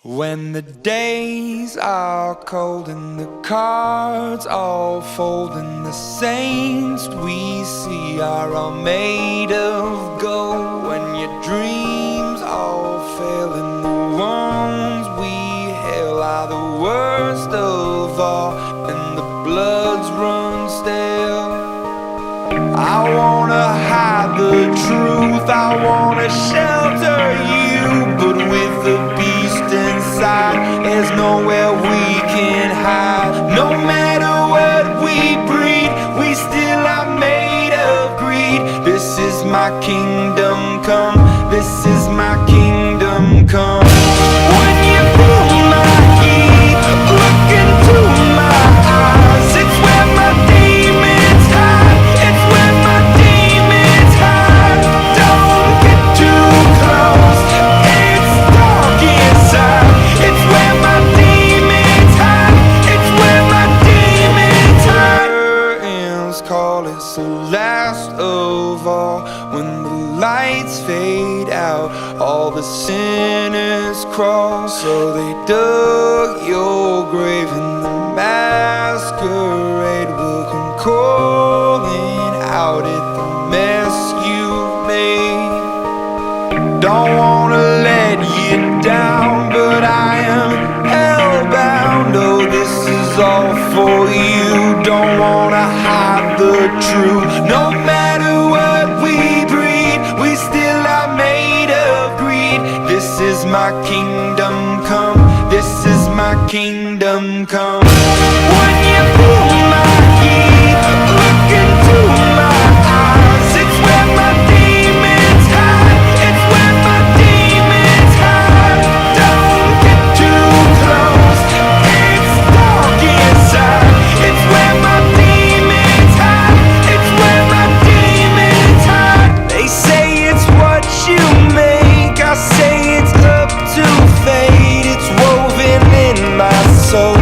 When the days are cold and the cards all fold and the saints we see are all made of gold, when your dreams all fail and the ones we hail are the worst of all and the bloods run stale, I wanna hide the truth, I wanna shelter you, but with the beast inside, there's nowhere we can hide. No matter what we breed, we still are made of greed. This is my kingdom come, this is my kingdom come. When you feel my heat, look into my eyes, it's where my demons hide, it's where my demons hide. Don't get too close, it's dark inside, it's where my demons hide, it's where my demons hide. Curtains call, it's the last of all. When the lights fade out, all the sinners crawl. So they dug your grave and the masquerade will come calling out at the mess you've made. Don't wanna let you down, but I am hellbound. Oh, this is all for you. Don't wanna hide the truth. No matter what we breed, we still are made of greed. This is my kingdom come, this is my kingdom come. When you feel my heat, look into my eyes, it's where my demons hide, it's where my demons hide. Don't get too close, it's dark inside, it's where my demons hide, it's where my demons hide. They say it's what you make, I say it's up to fate. It's woven in my soul,